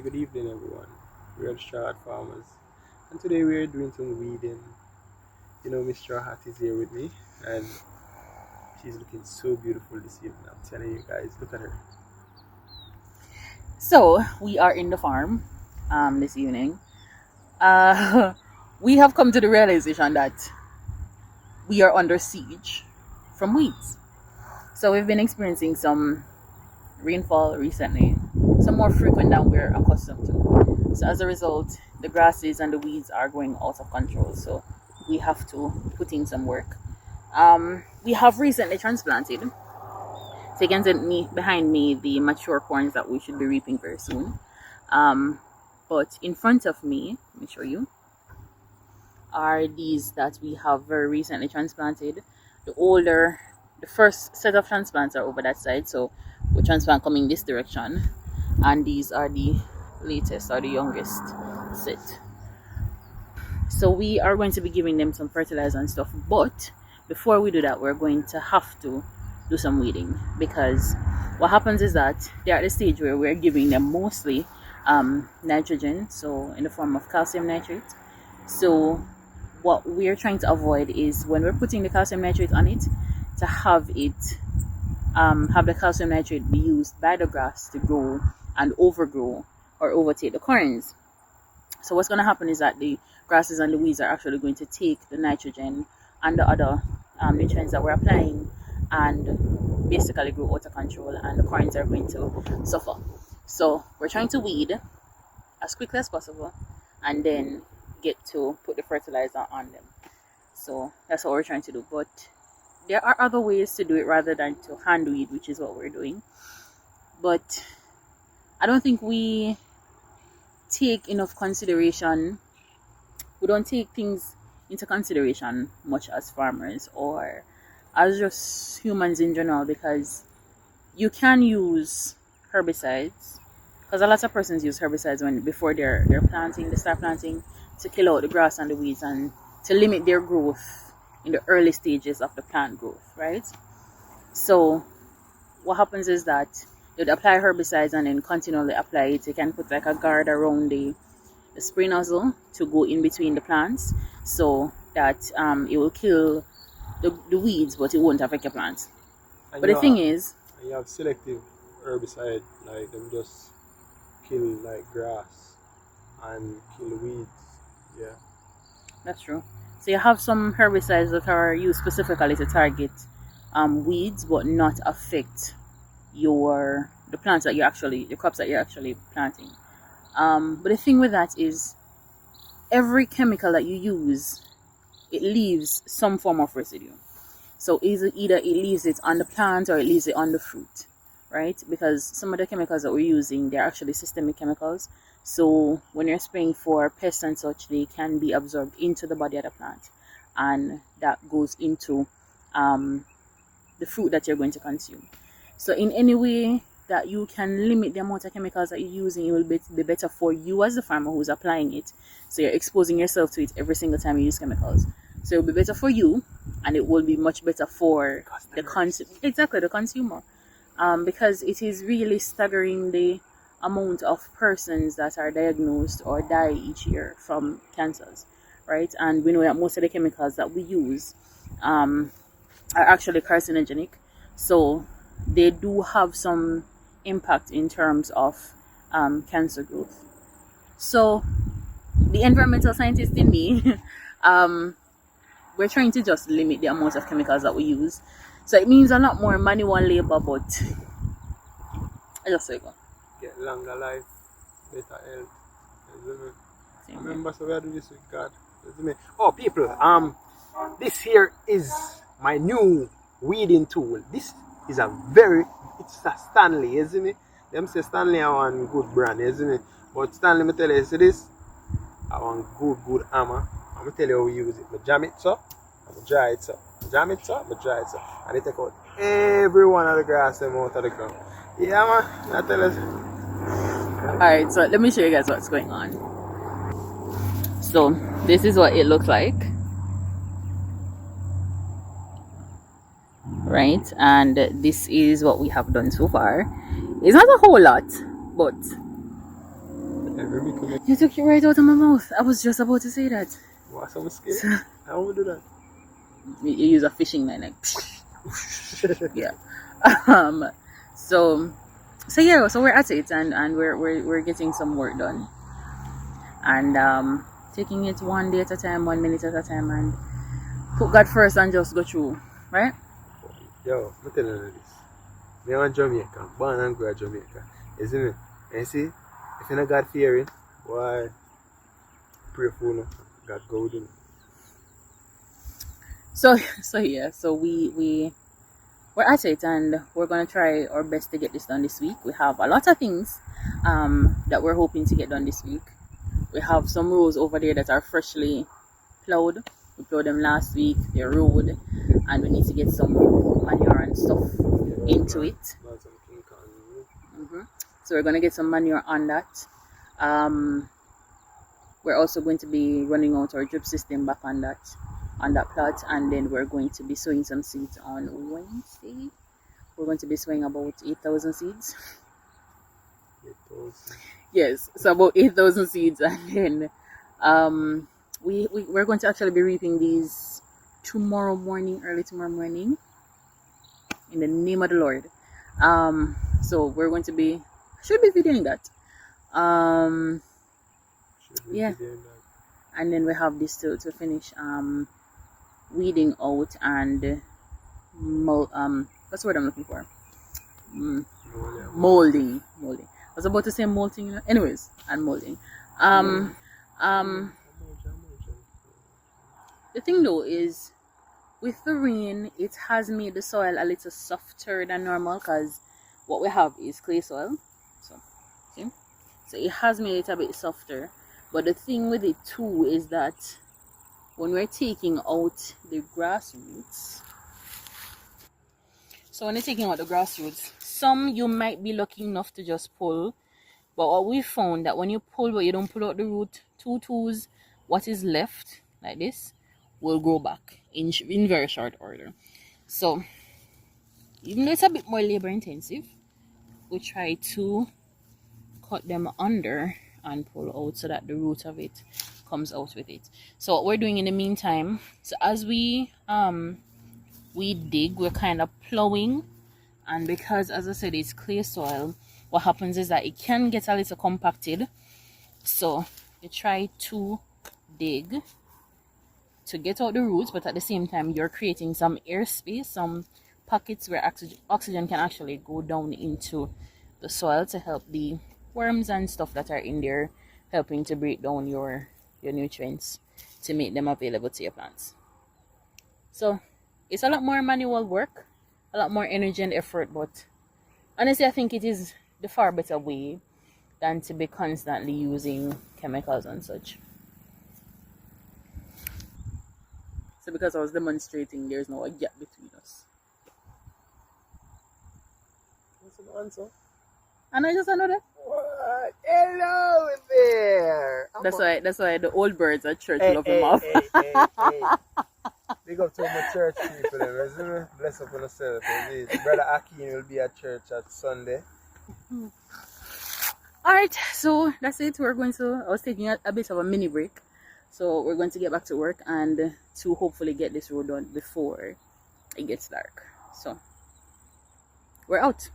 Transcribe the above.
good evening, everyone. We're at Straw Hat Farmers, and today we're doing some weeding. Miss Straw Hat is here with me, and she's looking so beautiful this evening. I'm telling you guys, look at her. So we are in the farm this evening. We have come to the realization that we are under siege from weeds. So we've been experiencing some rainfall recently, some more frequent than we're accustomed to. So as a result, the grasses and the weeds are going out of control. So we have to put in some work. We have recently transplanted. So you can see behind me the mature corns that we should be reaping very soon. But in front of me, let me show you, are these that we have very recently transplanted. The first set of transplants are over that side, so we transplant coming this direction, and these are the latest or the youngest set. So we are going to be giving them some fertilizer and stuff, but before we do that, we're going to have to do some weeding, because what happens is that they're at the stage where we're giving them mostly nitrogen, so in the form of calcium nitrate. So what we're trying to avoid is when we're putting the calcium nitrate on it, to have the calcium nitrate be used by the grass to grow and overgrow or overtake the corns. So what's going to happen is that the grasses and the weeds are actually going to take the nitrogen and the other nutrients that we're applying and basically grow out of control, and the corns are going to suffer. So we're trying to weed as quickly as possible and then get to put the fertilizer on them. So that's what we're trying to do. But there are other ways to do it rather than to hand weed, which is what we're doing. But I don't think we take enough consideration. We don't take things into consideration much as farmers or as just humans in general, because you can use herbicides, because a lot of persons use herbicides before they're planting, they start planting, to kill out the grass and the weeds and to limit their growth in the early stages of the plant growth, right? So what happens is that you'd apply herbicides and then continually apply it. You can put like a guard around the spray nozzle to go in between the plants, so that it will kill the weeds, but it won't affect your plants. And But the thing is, you have selective herbicide, like them just kill like grass and kill weeds. Yeah. that's true. So you have some herbicides that are used specifically to target weeds, but not affect the crops that you're actually planting. But the thing with that is, every chemical that you use, it leaves some form of residue. So either it leaves it on the plant or it leaves it on the fruit, right? Because some of the chemicals that we're using, they're actually systemic chemicals. So when you're spraying for pests and such, they can be absorbed into the body of the plant, and that goes into the fruit that you're going to consume. So in any way that you can limit the amount of chemicals that you're using, it will be better for you as the farmer who's applying it. So you're exposing yourself to it every single time you use chemicals. So it will be better for you, and it will be much better for the consumer. Because it is really staggering the amount of persons that are diagnosed or die each year from cancers, right? And we know that most of the chemicals that we use are actually carcinogenic. So they do have some impact in terms of cancer growth. So the environmental scientist in me, we're trying to just limit the amount of chemicals that we use. So it means a lot more manual labor, but I just say go. Get longer life, better health. Same Remember, so we are doing this with God. Oh, people, this here is my new weeding tool. This is it's a Stanley, isn't it? Them say Stanley are one good brand, isn't it? But Stanley, me tell you, see this? I want good hammer. I'm gonna tell you how we use it. I jam it up, I dry it up. Jam it up, I dry it up. And I take out every one of the grass them out of the ground. Yeah, man, I tell you. Alright, so let me show you guys what's going on. So this is what it looks like, right? And this is what we have done so far. It's not a whole lot, but You took it right out of my mouth. I was just about to say that. What's I'm scared? How would do that? You use a fishing line, like yeah. Um. So yeah. So we're at it, and we're getting some work done, and taking it one day at a time, 1 minute at a time, and put God first and just go through, right? Yo, I'm telling you this. Me I'm Jamaica, born and grew up Jamaica, isn't it? And you see, if you're not God fearing, why pray for you? God go with you. So yeah. So we're at it, and we're gonna try our best to get this done this week. We have a lot of things that we're hoping to get done this week. We have some rows over there that are freshly plowed. We plowed them last week. They're road, and we need to get some manure and stuff into it. So we're gonna get some manure on that. We're also going to be running out our drip system back on that plot, and then we're going to be sowing some seeds on Wednesday. We're going to be sowing about 8,000 seeds. 8,000. Yes, so about 8,000 seeds, and then we're going to actually be reaping these early tomorrow morning, in the name of the Lord. So we're going to should be videoing that. Yeah, and then we have this to finish weeding out and what's the word I'm looking for? Molding. I was about to say molting, anyways, and molding. The thing though is, with the rain, it has made the soil a little softer than normal, because what we have is clay soil. So it has made it a bit softer. But the thing with it too is that when we're taking out the grass roots, some you might be lucky enough to just pull. But what we found, that when you pull, but you don't pull out the root, twos, what is left, like this, will grow back in very short order. So even though it's a bit more labor intensive, we try to cut them under and pull out so that the root of it comes out with it. So what we're doing in the meantime, so as we dig, we're kind of plowing, and because, as I said, it's clay soil, what happens is that it can get a little compacted. So you try to dig to get out the roots, but at the same time you're creating some airspace, some pockets where oxygen can actually go down into the soil to help the worms and stuff that are in there, helping to break down your nutrients to make them available to your plants. So it's a lot more manual work, a lot more energy and effort, but honestly I think it is the far better way than to be constantly using chemicals and such. So because I was demonstrating, there's no gap between us. What's the answer? And I just know that. What? Hello there. That's why the old birds at church love him off. Hey. Big up to my church people, isn't it? Bless up on yourself. Brother Akin will be at church at Sunday. Alright, so that's it. I was taking a bit of a mini break. So we're going to get back to work and to hopefully get this road done before it gets dark. So we're out.